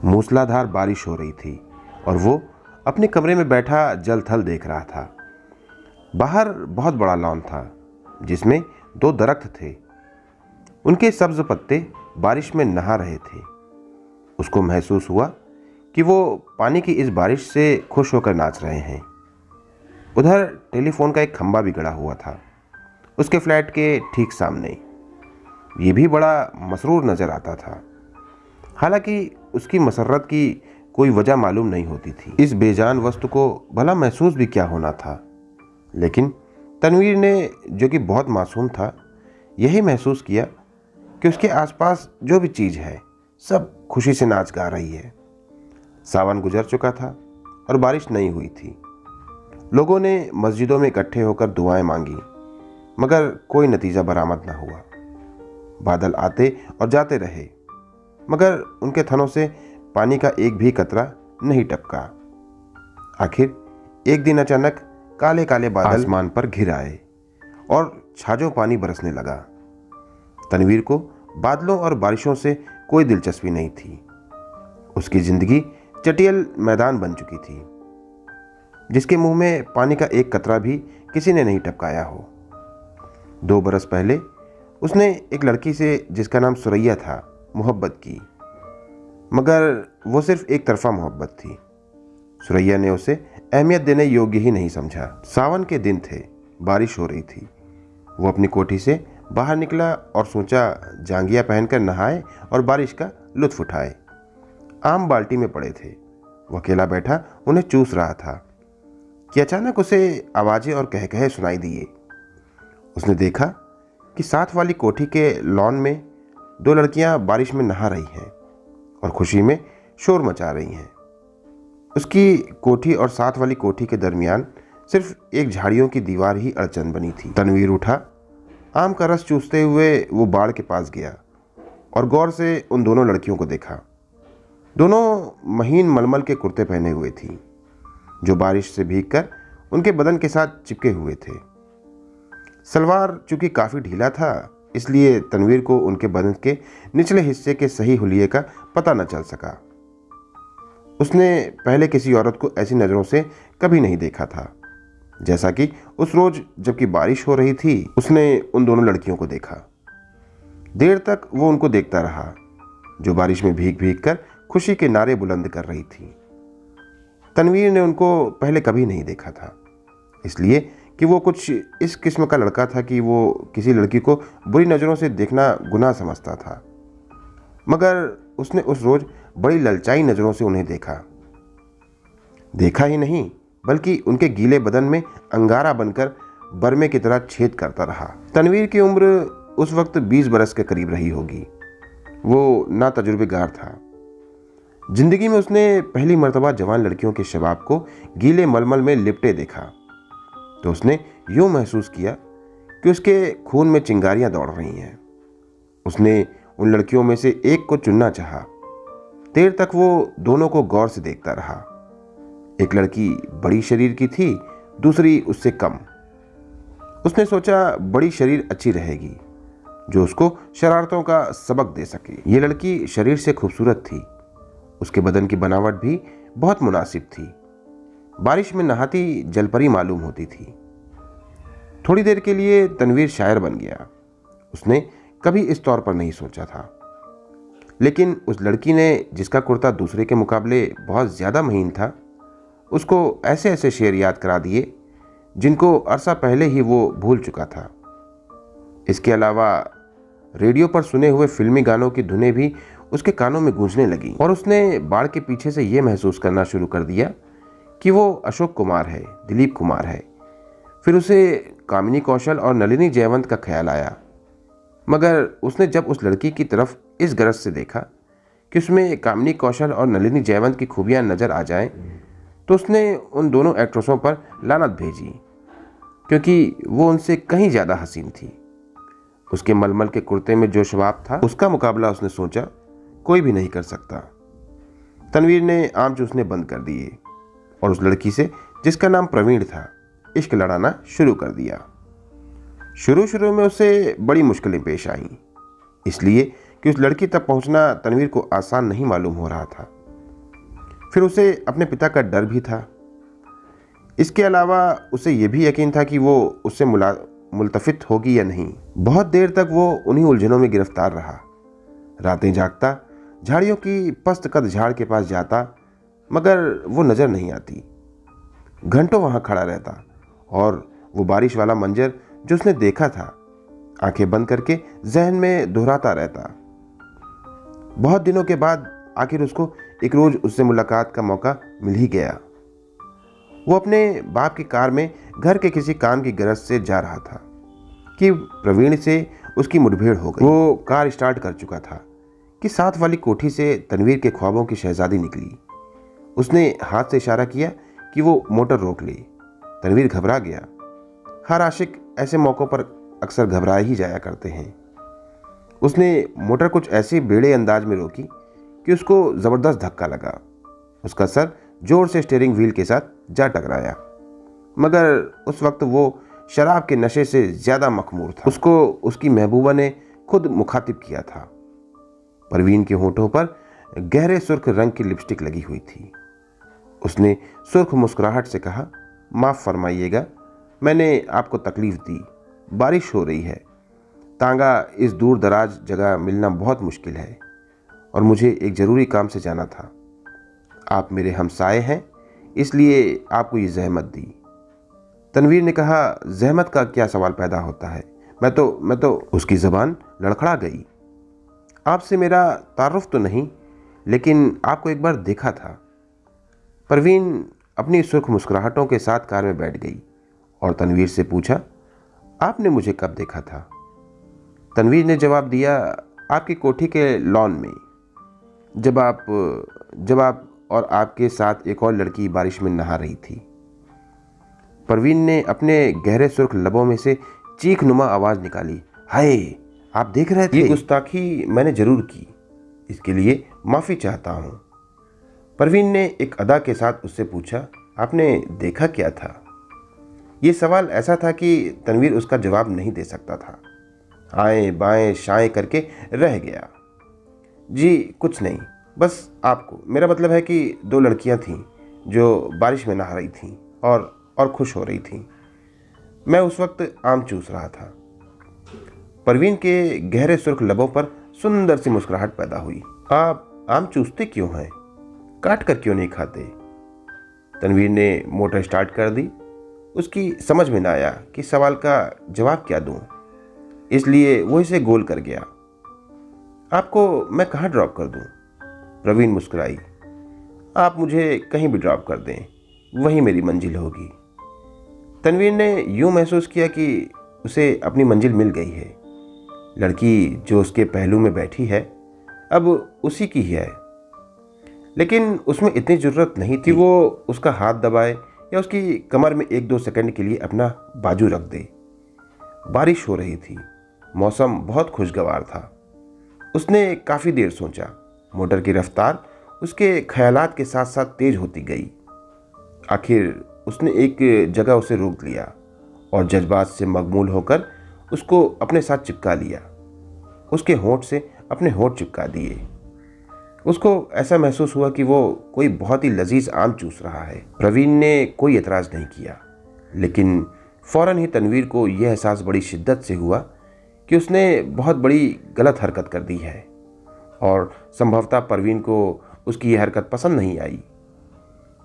मूसलाधार बारिश हो रही थी और वो अपने कमरे में बैठा जल थल देख रहा था। बाहर बहुत बड़ा लॉन था जिसमें 2 दरख्त थे। उनके सब्ज पत्ते बारिश में नहा रहे थे। उसको महसूस हुआ कि वो पानी की इस बारिश से खुश होकर नाच रहे हैं। उधर टेलीफोन का एक खंभा भी गड़ा हुआ था उसके फ्लैट के ठीक सामने। ये भी बड़ा मसरूर नज़र आता था, हालांकि उसकी मसरत की कोई वजह मालूम नहीं होती थी। इस बेजान वस्तु को भला महसूस भी क्या होना था, लेकिन तनवीर ने, जो कि बहुत मासूम था, यही महसूस किया कि उसके आसपास जो भी चीज़ है सब खुशी से नाच गा रही है। सावन गुजर चुका था और बारिश नहीं हुई थी। लोगों ने मस्जिदों में इकट्ठे होकर दुआएं मांगी, मगर कोई नतीजा बरामद न हुआ। बादल आते और जाते रहे, मगर उनके थनों से पानी का एक भी कतरा नहीं टपका। आखिर एक दिन अचानक काले काले बादल आसमान पर घिर आए और छाजों पानी बरसने लगा। तनवीर को बादलों और बारिशों से कोई दिलचस्पी नहीं थी। उसकी जिंदगी चटियल मैदान बन चुकी थी जिसके मुंह में पानी का एक कतरा भी किसी ने नहीं टपकाया हो। 2 बरस पहले उसने एक लड़की से, जिसका नाम सुरैया था, मोहब्बत की, मगर वो सिर्फ एक तरफा मोहब्बत थी। सुरैया ने उसे अहमियत देने योग्य ही नहीं समझा। सावन के दिन थे, बारिश हो रही थी। वो अपनी कोठी से बाहर निकला और सोचा जांगिया पहनकर नहाए और बारिश का लुत्फ उठाए। आम बाल्टी में पड़े थे। वो अकेला बैठा उन्हें चूस रहा था कि अचानक उसे आवाज़ें और कहकहे सुनाई दिए। उसने देखा कि साथ वाली कोठी के लॉन में 2 लड़कियां बारिश में नहा रही हैं और खुशी में शोर मचा रही हैं। उसकी कोठी और साथ वाली कोठी के दरमियान सिर्फ एक झाड़ियों की दीवार ही अड़चन बनी थी। तनवीर उठा, आम का रस चूसते हुए वो बाड़ के पास गया और गौर से उन दोनों लड़कियों को देखा। दोनों महीन मलमल के कुर्ते पहने हुए थी जो बारिश से भीगकर उनके बदन के साथ चिपके हुए थे। सलवार चूंकि काफ़ी ढीला था, इसलिए तनवीर को उनके बदन के निचले हिस्से के सही हुलिये का पता न चल सका। उसने पहले किसी औरत को ऐसी नज़रों से कभी नहीं देखा था, जैसा कि उस रोज़ जबकि बारिश हो रही थी उसने उन दोनों लड़कियों को देखा। देर तक वो उनको देखता रहा जो बारिश में भीग भीग कर खुशी के नारे बुलंद कर रही थी। तनवीर ने उनको पहले कभी नहीं देखा था, इसलिए कि वो कुछ इस किस्म का लड़का था कि वो किसी लड़की को बुरी नज़रों से देखना गुनाह समझता था। मगर उसने उस रोज़ बड़ी ललचाई नज़रों से उन्हें देखा ही नहीं, बल्कि उनके गीले बदन में अंगारा बनकर बरमे की तरह छेद करता रहा। तनवीर की उम्र उस वक्त 20 बरस के करीब रही होगी। वो ना तजुर्बेगार था। जिंदगी में उसने पहली मर्तबा जवान लड़कियों के शबाब को गीले मलमल में लिपटे देखा तो उसने यूं महसूस किया कि उसके खून में चिंगारियां दौड़ रही हैं। उसने उन लड़कियों में से एक को चुनना चाहा। देर तक वो दोनों को गौर से देखता रहा। एक लड़की बड़ी शरीर की थी, दूसरी उससे कम। उसने सोचा बड़ी शरीर अच्छी रहेगी, जो उसको शरारतों का सबक दे सके। ये लड़की शरीर से खूबसूरत थी। उसके बदन की बनावट भी बहुत मुनासिब थी। बारिश में नहाती जलपरी मालूम होती थी। थोड़ी देर के लिए तनवीर शायर बन गया। उसने कभी इस तौर पर नहीं सोचा था, लेकिन उस लड़की ने, जिसका कुर्ता दूसरे के मुकाबले बहुत ज़्यादा महीन था, उसको ऐसे ऐसे शेर याद करा दिए जिनको अरसा पहले ही वो भूल चुका था। इसके अलावा रेडियो पर सुने हुए फिल्मी गानों की धुनें भी उसके कानों में गूंजने लगी और उसने बाड़ के पीछे से ये महसूस करना शुरू कर दिया कि वो अशोक कुमार है, दिलीप कुमार है। फिर उसे कामिनी कौशल और नलिनी जयवंत का ख्याल आया, मगर उसने जब उस लड़की की तरफ इस गरज से देखा कि उसमें कामिनी कौशल और नलिनी जयवंत की खूबियां नजर आ जाएं, तो उसने उन दोनों एक्ट्रेसों पर लानत भेजी, क्योंकि वो उनसे कहीं ज़्यादा हसीन थी। उसके मलमल के कुर्ते में जो शबाब था, उसका मुकाबला उसने सोचा कोई भी नहीं कर सकता। तनवीर ने आम चूसने बंद कर दिए और उस लड़की से, जिसका नाम प्रवीण था, इश्क लड़ाना शुरू कर दिया। शुरू में उसे बड़ी मुश्किलें पेश आईं, इसलिए कि उस लड़की तक पहुंचना तनवीर को आसान नहीं मालूम हो रहा था। फिर उसे अपने पिता का डर भी था। इसके अलावा उसे यह भी यकीन था कि वो उससे मुल्तफित होगी या नहीं। बहुत देर तक वो उन्हीं उलझनों में गिरफ्तार रहा। रातें जागता, झाड़ियों की पस्त कद झाड़ के पास जाता, मगर वो नजर नहीं आती। घंटों वहां खड़ा रहता और वो बारिश वाला मंजर जो उसने देखा था आंखें बंद करके जहन में दोहराता रहता। बहुत दिनों के बाद आखिर उसको एक रोज उससे मुलाकात का मौका मिल ही गया। वो अपने बाप की कार में घर के किसी काम की गरज से जा रहा था कि प्रवीण से उसकी मुठभेड़ हो गई। वो कार स्टार्ट कर चुका था कि साथ वाली कोठी से तनवीर के ख्वाबों की शहजादी निकली। उसने हाथ से इशारा किया कि वो मोटर रोक ले। तनवीर घबरा गया। हर आशिक ऐसे मौक़ों पर अक्सर घबराए ही जाया करते हैं। उसने मोटर कुछ ऐसे बेड़े अंदाज में रोकी कि उसको ज़बरदस्त धक्का लगा। उसका सर जोर से स्टीयरिंग व्हील के साथ जा टकराया, मगर उस वक्त वो शराब के नशे से ज़्यादा मखमूर था। उसको उसकी महबूबा ने खुद मुखातिब किया था। परवीन के होठों पर गहरे सुर्ख रंग की लिपस्टिक लगी हुई थी। उसने सुर्ख मुस्कुराहट से कहा, माफ़ फरमाइएगा, मैंने आपको तकलीफ़ दी। बारिश हो रही है, तांगा इस दूर दराज जगह मिलना बहुत मुश्किल है और मुझे एक ज़रूरी काम से जाना था। आप मेरे हमसाए हैं, इसलिए आपको ये जहमत दी। तनवीर ने कहा, जहमत का क्या सवाल पैदा होता है, मैं तो उसकी ज़बान लड़खड़ा गई। आपसे मेरा तारुफ तो नहीं, लेकिन आपको एक बार देखा था। परवीन अपनी सुर्ख मुस्कुराहटों के साथ कार में बैठ गई और तनवीर से पूछा, आपने मुझे कब देखा था? तनवीर ने जवाब दिया, आपकी कोठी के लॉन में, जब आप और आपके साथ एक और लड़की बारिश में नहा रही थी। परवीन ने अपने गहरे सुर्ख लबों में से चीखनुमा आवाज़ निकाली, हाय, आप देख रहे थे? ये गुस्ताखी मैंने जरूर की, इसके लिए माफ़ी चाहता हूँ। परवीन ने एक अदा के साथ उससे पूछा, आपने देखा क्या था? ये सवाल ऐसा था कि तनवीर उसका जवाब नहीं दे सकता था। आएँ बाएँ शाएँ करके रह गया। जी कुछ नहीं, बस आपको, मेरा मतलब है कि दो लड़कियां थीं जो बारिश में नहा रही थीं और खुश हो रही थीं। मैं उस वक्त आम चूस रहा था। परवीन के गहरे सुर्ख लबों पर सुंदर सी मुस्कुराहट पैदा हुई। आप आम चूसते क्यों हैं? काट कर क्यों नहीं खाते? तनवीर ने मोटर स्टार्ट कर दी। उसकी समझ में न आया कि सवाल का जवाब क्या दूं, इसलिए वो इसे गोल कर गया। आपको मैं कहाँ ड्रॉप कर दूं? प्रवीण मुस्कुराई। आप मुझे कहीं भी ड्रॉप कर दें, वही मेरी मंजिल होगी। तनवीर ने यूं महसूस किया कि उसे अपनी मंजिल मिल गई है। लड़की जो उसके पहलू में बैठी है अब उसी की ही है, लेकिन उसमें इतनी ज़रूरत नहीं थी वो उसका हाथ दबाए या उसकी कमर में 1-2 सेकंड के लिए अपना बाजू रख दे। बारिश हो रही थी, मौसम बहुत खुशगवार था। उसने काफ़ी देर सोचा। मोटर की रफ्तार उसके ख्यालात के साथ साथ तेज होती गई। आखिर उसने एक जगह उसे रोक लिया और जज्बात से मगमूल होकर उसको अपने साथ चिपका लिया। उसके होंठ से अपने होंठ चिपका दिए। उसको ऐसा महसूस हुआ कि वो कोई बहुत ही लजीज आम चूस रहा है। प्रवीण ने कोई एतराज़ नहीं किया, लेकिन फ़ौरन ही तनवीर को यह एहसास बड़ी शिद्दत से हुआ कि उसने बहुत बड़ी गलत हरकत कर दी है और संभवतः परवीन को उसकी यह हरकत पसंद नहीं आई।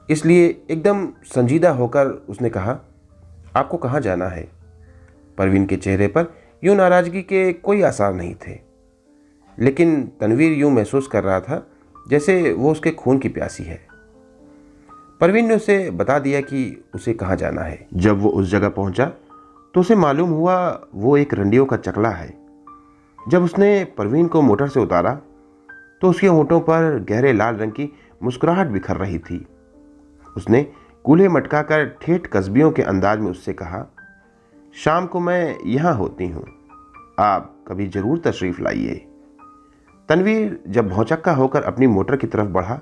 इसलिए एकदम संजीदा होकर उसने कहा, आपको कहाँ जाना है? परवीन के चेहरे पर यूं नाराज़गी के कोई आसार नहीं थे, लेकिन तनवीर यूं महसूस कर रहा था जैसे वो उसके खून की प्यासी है। परवीन ने उसे बता दिया कि उसे कहाँ जाना है। जब वो उस जगह पहुंचा तो उसे मालूम हुआ वो एक रंडियों का चकला है। जब उसने परवीन को मोटर से उतारा तो उसके होंठों पर गहरे लाल रंग की मुस्कुराहट बिखर रही थी। उसने कूल्हे मटकाकर ठेठ कस्बियों के अंदाज में उससे कहा, शाम को मैं यहाँ होती हूँ, आप कभी ज़रूर तशरीफ़ लाइए। तनवीर जब भौचक्का होकर अपनी मोटर की तरफ बढ़ा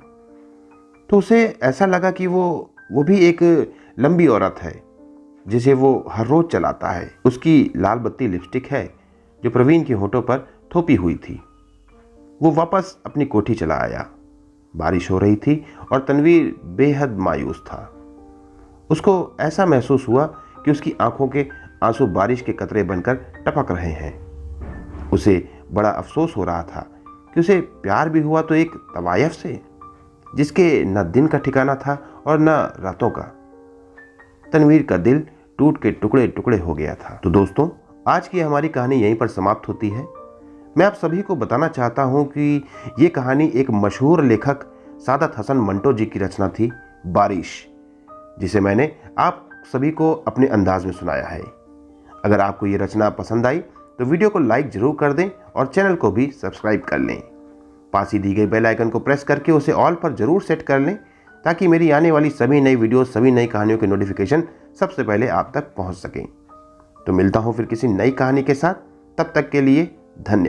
तो उसे ऐसा लगा कि वो भी एक लंबी औरत है जिसे वो हर रोज़ चलाता है। उसकी लाल बत्ती लिपस्टिक है जो प्रवीण के होठों पर थोपी हुई थी। वो वापस अपनी कोठी चला आया बारिश हो रही थी और तनवीर बेहद मायूस था। उसको ऐसा महसूस हुआ कि उसकी आंखों के आंसू बारिश के कतरे बनकर टपक रहे हैं। उसे बड़ा अफसोस हो रहा था कि उसे प्यार भी हुआ तो एक तवायफ से, जिसके न दिन का ठिकाना था और न रातों का। तनवीर का दिल टूट के टुकड़े टुकड़े हो गया था। तो दोस्तों, आज की हमारी कहानी यहीं पर समाप्त होती है। मैं आप सभी को बताना चाहता हूं कि ये कहानी एक मशहूर लेखक सादत हसन मंटो जी की रचना थी, बारिश, जिसे मैंने आप सभी को अपने अंदाज में सुनाया है। अगर आपको ये रचना पसंद आई तो वीडियो को लाइक जरूर कर दें और चैनल को भी सब्सक्राइब कर लें। पास ही दी गई बेल आइकन को प्रेस करके उसे ऑल पर जरूर सेट कर लें, ताकि मेरी आने वाली सभी नई वीडियो, सभी नई कहानियों के नोटिफिकेशन सबसे पहले आप तक पहुंच सकें। तो मिलता हूं फिर किसी नई कहानी के साथ। तब तक के लिए धन्यवाद।